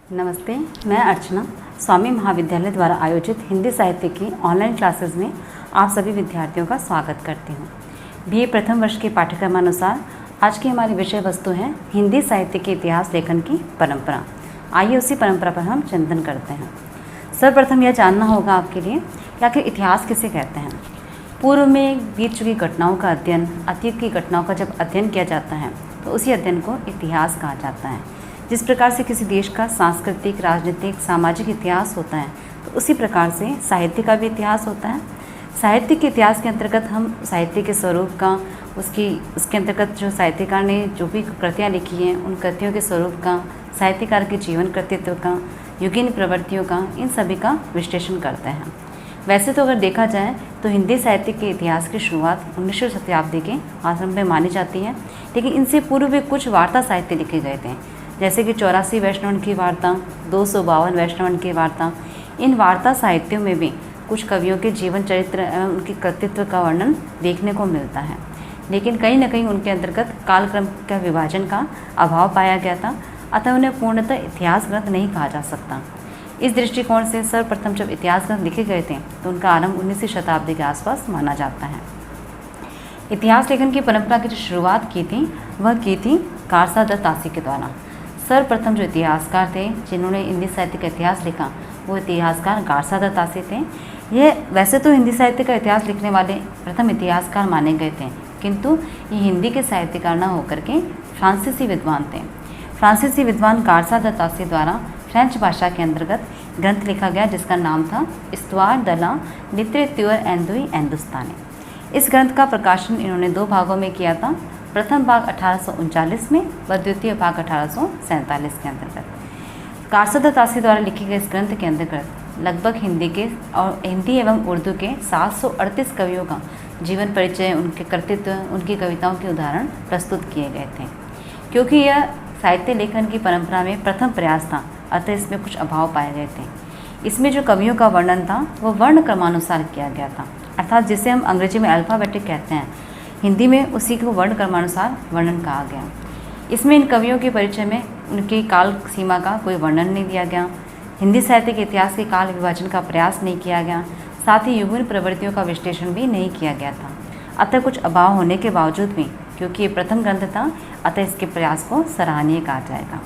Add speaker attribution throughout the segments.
Speaker 1: नमस्ते, मैं अर्चना स्वामी महाविद्यालय द्वारा आयोजित हिंदी साहित्य की ऑनलाइन क्लासेस में आप सभी विद्यार्थियों का स्वागत करती हूँ। बीए प्रथम वर्ष के पाठ्यक्रमानुसार आज की हमारी विषय वस्तु है हिंदी साहित्य के इतिहास लेखन की परंपरा। आइए उसी परंपरा पर हम चिंतन करते हैं। सर्वप्रथम यह जानना होगा आपके लिए कि आखिर इतिहास किसे कहते हैं। पूर्व में बीत चुकी घटनाओं का अध्ययन, अतीत की घटनाओं का जब अध्ययन किया जाता है तो उसी अध्ययन को इतिहास कहा जाता है। जिस प्रकार से किसी देश का सांस्कृतिक, राजनीतिक, सामाजिक इतिहास होता है तो उसी प्रकार से साहित्य का भी इतिहास होता है। साहित्य के इतिहास के अंतर्गत हम साहित्य के स्वरूप का, उसके अंतर्गत जो साहित्यकार ने जो भी कृतियाँ लिखी हैं उन कृतियों के स्वरूप का, साहित्यकार के जीवन कृतित्व का, युगीन प्रवृत्तियों का, इन सभी का विश्लेषण करते हैं। वैसे तो अगर देखा जाए तो हिंदी साहित्य के इतिहास की शुरुआत 19वीं शताब्दी के आरंभ में मानी जाती है, लेकिन इनसे पूर्व भी कुछ वार्ता साहित्य लिखे गए थे, जैसे कि 84 वैष्णवन की वार्ता, 252 वैष्णवन की वार्ता। इन वार्ता साहित्यों में भी कुछ कवियों के जीवन चरित्र एवं उनके कृतित्व का वर्णन देखने को मिलता है, लेकिन कहीं न कहीं उनके अंतर्गत कालक्रम का विभाजन का अभाव पाया गया था, अतः उन्हें पूर्णतः इतिहास ग्रंथ नहीं कहा जा सकता। इस दृष्टिकोण से सर्वप्रथम जब इतिहास ग्रंथ लिखे गए थे तो उनका आरंभ 19वीं शताब्दी के आसपास माना जाता है। इतिहास लेखन की परंपरा की जो शुरुआत की थी वह की थी कारसा दत्त तासी के द्वारा। सर्वप्रथम जो इतिहासकार थे जिन्होंने हिंदी साहित्य का इतिहास लिखा वो इतिहासकार कारसा दत्त तासी थे। ये वैसे तो हिंदी साहित्य का इतिहास लिखने वाले प्रथम इतिहासकार माने गए थे, किंतु ये हिंदी के साहित्यकार न होकर के फ्रांसीसी विद्वान थे। फ्रांसीसी विद्वान कारसा दत्त तासी द्वारा फ्रेंच भाषा के अंतर्गत ग्रंथ लिखा गया जिसका नाम था इस्तवार de la littérature हिंदुस्तानी। इस ग्रंथ का प्रकाशन इन्होंने 2 भागों में किया था। प्रथम भाग 1839 में व द्वितीय भाग 1847 के अंतर्गत। कारसा दत्त तासी द्वारा लिखे गए इस ग्रंथ के अंतर्गत लगभग हिंदी एवं उर्दू के 738 कवियों का जीवन परिचय, उनके कृतित्व, उनकी कविताओं के उदाहरण प्रस्तुत किए गए थे। क्योंकि यह साहित्य लेखन की परंपरा में प्रथम प्रयास था, अतः इसमें कुछ अभाव पाए गए थे। इसमें जो कवियों का वर्णन था वह वर्ण क्रमानुसार किया गया था, अर्थात जिसे हम अंग्रेजी में अल्फ़ाबेटिक कहते हैं, हिंदी में उसी को वर्ण क्रमानुसार वर्णन कहा गया। इसमें इन कवियों के परिचय में उनकी काल सीमा का कोई वर्णन नहीं दिया गया। हिंदी साहित्य के इतिहास के काल विभाजन का प्रयास नहीं किया गया, साथ ही युगीन प्रवृत्तियों का विश्लेषण भी नहीं किया गया था। अतः कुछ अभाव होने के बावजूद भी, क्योंकि ये प्रथम ग्रंथ था, अतः इसके प्रयास को सराहनीय कहा जाएगा।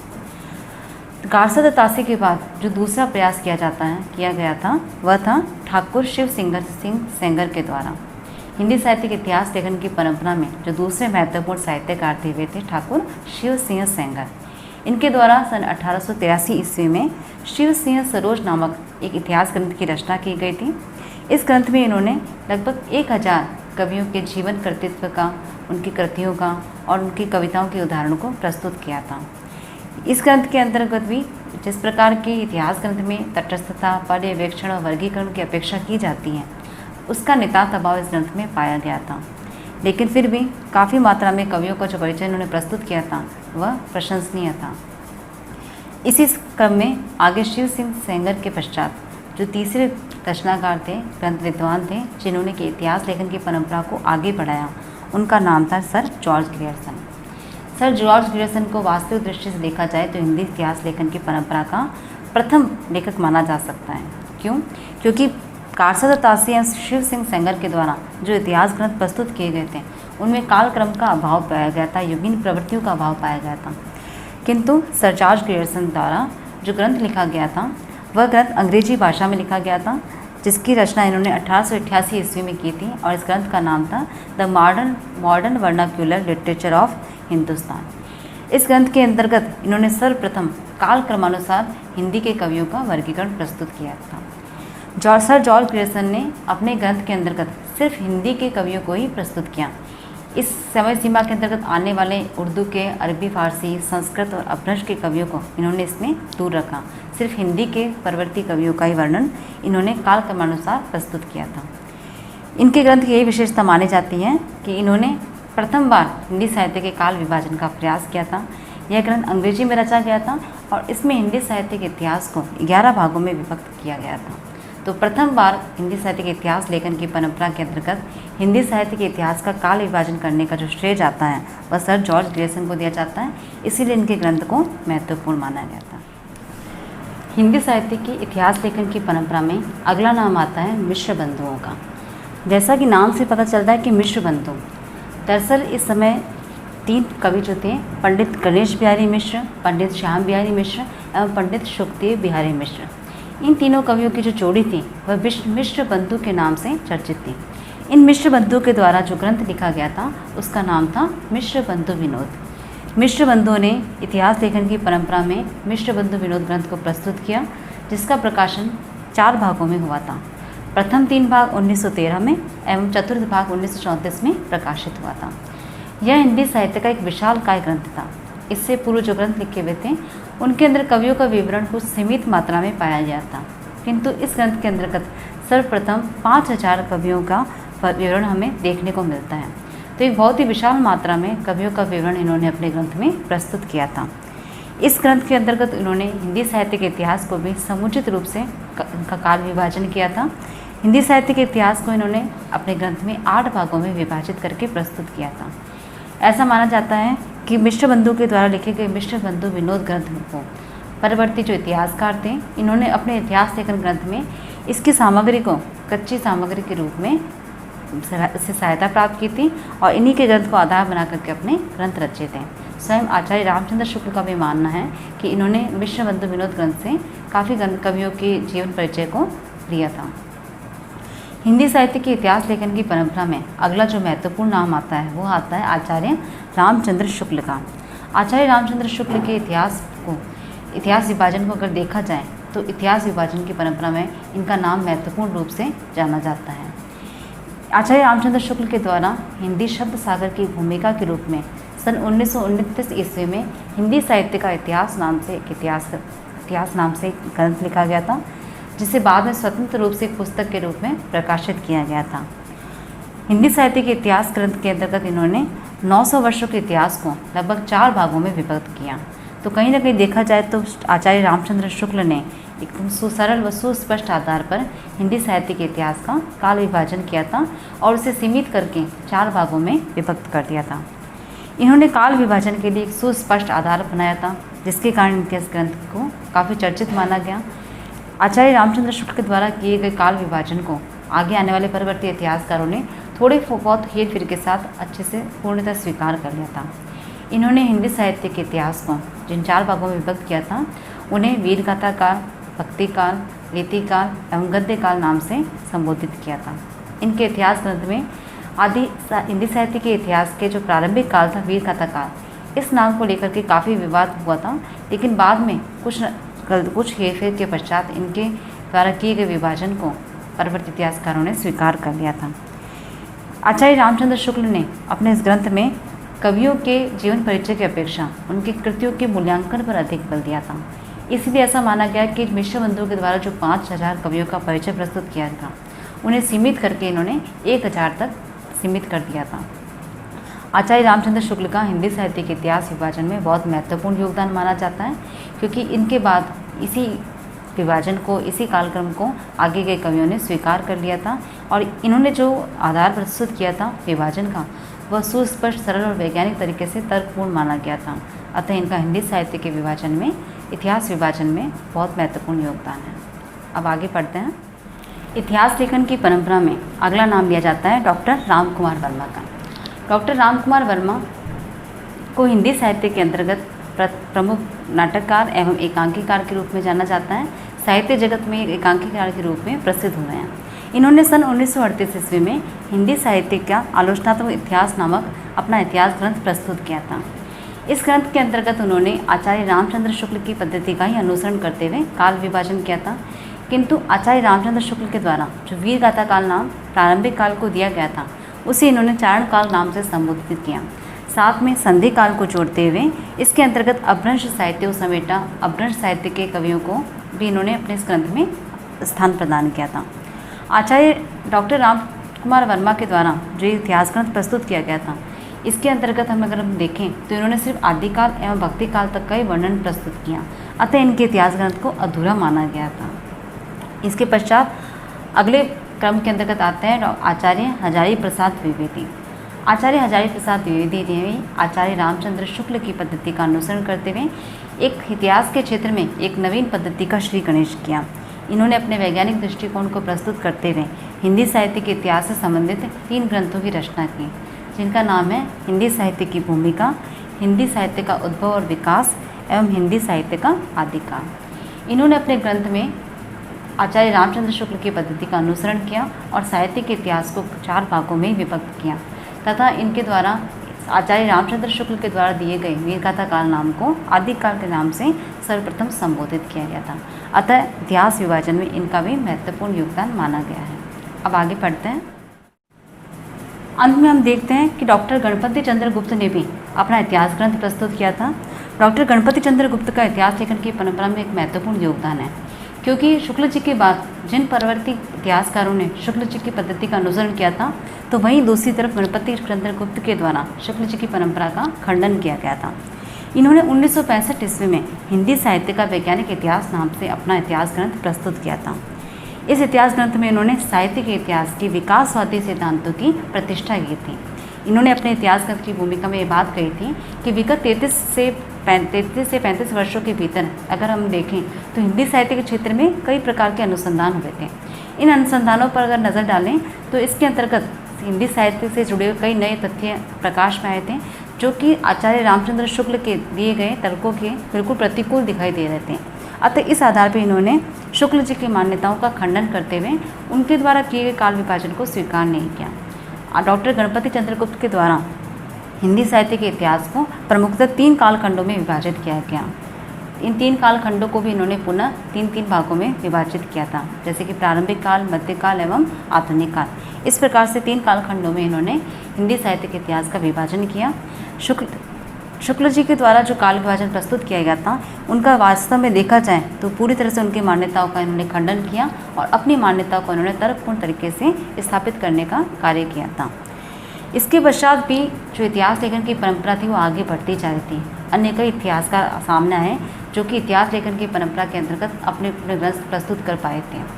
Speaker 1: कारसा दत्त तासी के बाद जो दूसरा प्रयास किया गया था वह था ठाकुर शिव सिंह सेंगर के द्वारा। हिंदी साहित्य के इतिहास लेखन की परंपरा में जो दूसरे महत्वपूर्ण साहित्यकार थे वे थे ठाकुर शिव सिंह सेंगर। इनके द्वारा सन 1883 ईस्वी में शिव सिंह सरोज नामक एक इतिहास ग्रंथ की रचना की गई थी। इस ग्रंथ में इन्होंने लगभग 1000 कवियों के जीवन कृतित्व का, उनकी कृतियों का और उनकी कविताओं के उदाहरणों को प्रस्तुत किया था। इस ग्रंथ के अंतर्गत भी जिस प्रकार की इतिहास ग्रंथ में तटस्थता, पर्यवेक्षण और वर्गीकरण की अपेक्षा की जाती है, उसका नितांत अभाव इस ग्रंथ में पाया गया था। लेकिन फिर भी काफ़ी मात्रा में कवियों का जो परिचय उन्होंने प्रस्तुत किया था वह प्रशंसनीय था। इसी क्रम में आगे शिव सिंह सेंगर के पश्चात जो तीसरे रचनाकार थे, ग्रंथ विद्वान थे, जिन्होंने कि इतिहास लेखन की परंपरा को आगे बढ़ाया, उनका नाम था sir George Grierson. Sir George Grierson को वास्तविक दृष्टि से देखा जाए तो हिंदी इतिहास लेखन की परंपरा का प्रथम लेखक माना जा सकता है। क्यों? क्योंकि कारसा दत्त तासी या शिव सिंह सेंगर के द्वारा जो इतिहास ग्रंथ प्रस्तुत किए गए थे उनमें कालक्रम का अभाव पाया गया था, युगीन प्रवृत्तियों का अभाव पाया गया था। किंतु सर जॉर्ज ग्रियर्सन द्वारा जो ग्रंथ लिखा गया था वह ग्रंथ अंग्रेजी भाषा में लिखा गया था, जिसकी रचना इन्होंने 1888 ईस्वी में की थी और इस ग्रंथ का नाम था the modern vernacular literature of Hindustan. इस ग्रंथ के अंतर्गत इन्होंने सर्वप्रथम काल क्रमानुसार हिंदी के कवियों का वर्गीकरण प्रस्तुत किया था। सर जॉर्ज ग्रियर्सन ने अपने ग्रंथ के अंतर्गत सिर्फ हिंदी के कवियों को ही प्रस्तुत किया। इस समय सीमा के अंतर्गत आने वाले उर्दू के, अरबी, फारसी, संस्कृत और अपभ्रंश के कवियों को इन्होंने इसमें दूर रखा। सिर्फ हिंदी के परवर्ती कवियों का ही वर्णन इन्होंने काल क्रमानुसार प्रस्तुत किया था। इनके ग्रंथ की यही विशेषता मानी जाती है कि इन्होंने प्रथम बार हिंदी साहित्य के काल विभाजन का प्रयास किया था। यह ग्रंथ अंग्रेजी में रचा गया था और इसमें हिंदी साहित्य के इतिहास को 11 भागों में विभक्त किया गया था। तो प्रथम बार हिंदी साहित्य के इतिहास लेखन की परंपरा के अंतर्गत हिंदी साहित्य के इतिहास का काल विभाजन करने का जो श्रेय जाता है वह सर जॉर्ज ग्रियर्सन को दिया जाता है, इसीलिए इनके ग्रंथ को महत्वपूर्ण माना गया था। हिंदी साहित्य की इतिहास लेखन की परंपरा में अगला नाम आता है मिश्र बंधुओं का। जैसा कि नाम से पता चलता है कि मिश्र बंधु, दरअसल इस समय 3 कवि जो थे, पंडित गणेश बिहारी मिश्र, पंडित श्याम बिहारी मिश्र एवं पंडित शुकदेव बिहारी मिश्र, इन तीनों कवियों की जो जोड़ी थी वह मिश्र बंधु के नाम से चर्चित थी। इन मिश्र बंधु के द्वारा जो ग्रंथ लिखा गया था उसका नाम था मिश्र बंधु विनोद। मिश्र बंधुओं ने इतिहास लेखन की परंपरा में मिश्र बंधु विनोद ग्रंथ को प्रस्तुत किया, जिसका प्रकाशन 4 भागों में हुआ था। प्रथम 3 भाग 1913 में एवं चतुर्थ भाग 1934 में प्रकाशित हुआ था। यह हिंदी साहित्य का एक विशाल काय ग्रंथ था। इससे पूर्व जो ग्रंथ लिखे हुए थे उनके अंदर कवियों का विवरण कुछ सीमित मात्रा में पाया गया था, किंतु इस ग्रंथ के अंतर्गत सर्वप्रथम 5000 कवियों का विवरण हमें देखने को मिलता है। तो एक बहुत ही विशाल मात्रा में कवियों का विवरण इन्होंने अपने ग्रंथ में प्रस्तुत किया था। इस ग्रंथ के अंतर्गत इन्होंने हिंदी साहित्य के इतिहास को भी समुचित रूप से का काल विभाजन किया था। हिंदी साहित्य के इतिहास को इन्होंने अपने ग्रंथ में 8 भागों में विभाजित करके प्रस्तुत किया था। ऐसा माना जाता है कि मिश्र बंधु के द्वारा लिखे गए मिश्र बंधु विनोद ग्रंथ को परवर्ती जो इतिहासकार थे, इन्होंने अपने इतिहास लेखन ग्रंथ में इसकी सामग्री को कच्ची सामग्री के रूप में से सहायता प्राप्त की थी और इन्हीं के ग्रंथ को आधार बना करके अपने ग्रंथ रचे थे। स्वयं आचार्य रामचंद्र शुक्ल का भी मानना है कि इन्होंने मिश्र बंधु विनोद ग्रंथ से काफ़ी कवियों के जीवन परिचय को लिया था। हिंदी साहित्य के इतिहास लेखन की परंपरा में अगला जो महत्वपूर्ण नाम आता है वो आता है आचार्य रामचंद्र शुक्ल का। आचार्य रामचंद्र शुक्ल के इतिहास विभाजन को अगर देखा जाए तो इतिहास विभाजन की परंपरा में इनका नाम महत्वपूर्ण रूप से जाना जाता है। आचार्य रामचंद्र शुक्ल के द्वारा हिंदी शब्द सागर की भूमिका के रूप में सन 1929 ईस्वी में हिंदी साहित्य का इतिहास नाम से एक ग्रंथ लिखा गया था, जिसे बाद में स्वतंत्र रूप से एक पुस्तक के रूप में प्रकाशित किया गया था। हिंदी साहित्य के इतिहास ग्रंथ के अंतर्गत इन्होंने 900 वर्षों के इतिहास को लगभग 4 भागों में विभक्त किया। तो कहीं ना कहीं देखा जाए तो आचार्य रामचंद्र शुक्ल ने एकदम सुसरल व सुस्पष्ट आधार पर हिंदी साहित्य के इतिहास का काल विभाजन किया था और उसे सीमित करके 4 भागों में विभक्त कर दिया था। इन्होंने काल विभाजन के लिए एक सुस्पष्ट आधार बनाया था, जिसके कारण इतिहास ग्रंथ को काफ़ी चर्चित माना गया। आचार्य रामचंद्र शुक्ल के द्वारा किए गए काल विभाजन को आगे आने वाले परवर्ती इतिहासकारों ने थोड़े बहुत हेर फेर के साथ अच्छे से पूर्णतः स्वीकार कर लिया था। इन्होंने हिंदी साहित्य के इतिहास को जिन 4 भागों में विभक्त किया था उन्हें वीरगाथा काल, भक्ति काल, रीति काल एवं गद्य काल नाम से संबोधित किया था। इनके इतिहास ग्रंथ में हिंदी साहित्य के इतिहास के जो प्रारंभिक काल था वीरगाथा काल, इस नाम को लेकर के काफ़ी विवाद हुआ था, लेकिन बाद में कुछ हेरफेर के पश्चात इनके द्वारा किए गए विभाजन को परवर्ती इतिहासकारों ने स्वीकार कर लिया था। आचार्य रामचंद्र शुक्ल ने अपने इस ग्रंथ में कवियों के जीवन परिचय की अपेक्षा उनकी कृतियों के मूल्यांकन पर अधिक बल दिया था। इसलिए ऐसा माना गया कि मिश्र बंधुओं के द्वारा जो 5000 कवियों का परिचय प्रस्तुत किया था उन्हें सीमित करके इन्होंने 1000 तक सीमित कर दिया था। आचार्य रामचंद्र शुक्ल का हिंदी साहित्य के इतिहास विभाजन में बहुत महत्वपूर्ण योगदान माना जाता है, क्योंकि इनके बाद इसी विभाजन को, इसी कालक्रम को आगे के कवियों ने स्वीकार कर लिया था और इन्होंने जो आधार प्रस्तुत किया था विभाजन का, वह सुस्पष्ट, सरल और वैज्ञानिक तरीके से तर्कपूर्ण माना गया था। अतः इनका हिंदी साहित्य के विभाजन में, इतिहास विभाजन में बहुत महत्वपूर्ण योगदान है। अब आगे पढ़ते हैं। इतिहास लेखन की परंपरा में अगला नाम लिया जाता है डॉक्टर राम कुमार वर्मा का। डॉक्टर राम कुमार वर्मा को हिंदी साहित्य के अंतर्गत प्रमुख नाटककार एवं एकांकीकार के रूप में जाना जाता है। साहित्य जगत में एक एकांकीकार के रूप में प्रसिद्ध हुए हैं। इन्होंने सन 1938 ईस्वी में हिंदी साहित्य का आलोचनात्मक इतिहास नामक अपना इतिहास ग्रंथ प्रस्तुत किया था। इस ग्रंथ के अंतर्गत उन्होंने आचार्य रामचंद्र शुक्ल की पद्धति का ही अनुसरण करते हुए काल विभाजन किया था, किंतु आचार्य रामचंद्र शुक्ल के द्वारा जो वीरगाथा काल नाम प्रारंभिक काल को दिया गया था उसे इन्होंने चारण काल नाम से संबोधित किया। साथ में संधि काल को जोड़ते हुए इसके अंतर्गत अपभ्रंश साहित्य को समेटा अपभ्रंश साहित्य के कवियों को भी इन्होंने अपने इस ग्रंथ में स्थान प्रदान किया था। आचार्य डॉक्टर राम कुमार वर्मा के द्वारा जो इतिहास ग्रंथ प्रस्तुत किया गया था, इसके अंतर्गत अगर हम देखें तो इन्होंने सिर्फ आदिकाल एवं भक्ति काल तक का ही वर्णन प्रस्तुत किया, अतः इनके इतिहास ग्रंथ को अधूरा माना गया था। इसके पश्चात अगले क्रम के अंतर्गत आते हैं आचार्य हजारी प्रसाद द्विवेदी। आचार्य हजारी प्रसाद द्विवेदी ने आचार्य रामचंद्र शुक्ल की पद्धति का अनुसरण करते हुए एक इतिहास के क्षेत्र में एक नवीन पद्धति का श्री गणेश किया। इन्होंने अपने वैज्ञानिक दृष्टिकोण को प्रस्तुत करते हुए हिंदी साहित्य के इतिहास से संबंधित 3 ग्रंथों की रचना की, जिनका नाम है हिंदी साहित्य की भूमिका, हिंदी साहित्य का उद्भव और विकास एवं हिंदी साहित्य का आदिकाल। इन्होंने अपने ग्रंथ में आचार्य रामचंद्र शुक्ल की पद्धति का अनुसरण किया और साहित्य के इतिहास को 4 भागों में विभक्त किया तथा इनके द्वारा आचार्य रामचंद्र शुक्ल के द्वारा दिए गए वीरगाथा काल नाम को आदिकाल के नाम से सर्वप्रथम संबोधित किया गया था। अतः इतिहास विभाजन में इनका भी महत्वपूर्ण योगदान माना गया है। अब आगे पढ़ते हैं। अंत में हम देखते हैं कि डॉक्टर गणपति चंद्र गुप्त ने भी अपना इतिहास ग्रंथ प्रस्तुत किया था। डॉक्टर गणपति चंद्र गुप्त का इतिहास लेखन की परंपरा में एक महत्वपूर्ण योगदान है, क्योंकि शुक्ल जी के बाद जिन परवर्ती इतिहासकारों ने शुक्ल जी की पद्धति का अनुसरण किया था, तो वहीं दूसरी तरफ गणपति चंद्र गुप्त के द्वारा शुक्ल जी की परंपरा का खंडन किया गया था। इन्होंने 1965 ईस्वी में हिंदी साहित्य का वैज्ञानिक इतिहास नाम से अपना इतिहास ग्रंथ प्रस्तुत किया था। इस इतिहास ग्रंथ में इन्होंने साहित्य के इतिहास की विकासवादी सिद्धांतों की प्रतिष्ठा की थी। इन्होंने अपने इतिहास ग्रंथ की भूमिका में ये बात कही थी कि विगत 33 से 35 वर्षों के भीतर अगर हम देखें तो हिंदी साहित्य के क्षेत्र में कई प्रकार के अनुसंधान हुए थे। इन अनुसंधानों पर अगर नज़र डालें तो इसके अंतर्गत हिंदी साहित्य से जुड़े हुए कई नए तथ्य प्रकाश में आए थे, जो कि आचार्य रामचंद्र शुक्ल के दिए गए तर्कों के बिल्कुल प्रतिकूल दिखाई दे रहे थे। अतः इस आधार पर इन्होंने शुक्ल जी की मान्यताओं का खंडन करते हुए उनके द्वारा किए गए काल विभाजन को स्वीकार नहीं किया। डॉक्टर गणपति चंद्र गुप्त के द्वारा हिंदी साहित्य के इतिहास को प्रमुखतः 3 कालखंडों में विभाजित किया गया। इन 3 कालखंडों को भी इन्होंने पुनः 3 भागों में विभाजित किया था, जैसे कि प्रारंभिक काल, मध्यकाल एवं आधुनिक काल। इस प्रकार से 3 कालखंडों में इन्होंने हिंदी साहित्य के इतिहास का विभाजन किया। शुक्ल जी के द्वारा जो काल विभाजन प्रस्तुत किया गया था, उनका वास्तव में देखा जाए तो पूरी तरह से उनकी मान्यताओं का इन्होंने खंडन किया और अपनी मान्यताओं को इन्होंने तर्कपूर्ण तरीके से स्थापित करने का कार्य किया था। इसके पश्चात भी जो इतिहास लेखन की परंपरा थी वो आगे बढ़ती जा रही थी। अन्य कई इतिहासकार सामने आए जो कि इतिहास लेखन की परंपरा के अंतर्गत अपने अपने ग्रंथ प्रस्तुत कर पाए थे।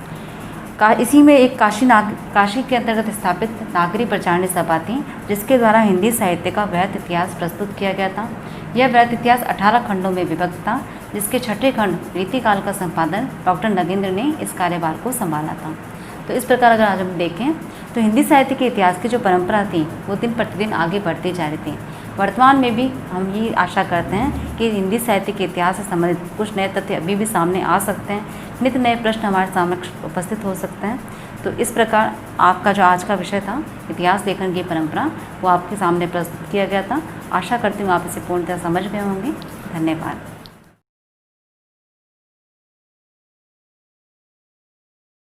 Speaker 1: इसी में एक काशी के अंतर्गत स्थापित नागरी प्रचारणी सभा थी, जिसके द्वारा हिंदी साहित्य का वृहत इतिहास प्रस्तुत किया गया था। यह वृहत इतिहास 18 खंडों में विभक्त था, जिसके 6ठे खंड रीतिकाल का संपादन डॉक्टर नगेंद्र ने इस कार्यभार को संभाला था। तो इस प्रकार अगर आज हम देखें तो हिंदी साहित्य के इतिहास की जो परंपरा थी वो दिन प्रतिदिन आगे बढ़ती जा रही थी। वर्तमान में भी हम ये आशा करते हैं कि हिंदी साहित्य के इतिहास से संबंधित कुछ नए तथ्य अभी भी सामने आ सकते हैं, नित्य नए प्रश्न हमारे समक्ष उपस्थित हो सकते हैं। तो इस प्रकार आपका जो आज का विषय था इतिहास लेखन की परंपरा, वो आपके सामने प्रस्तुत किया गया था। आशा करती हूँ आप इसे पूर्णतः समझ गए होंगे। धन्यवाद।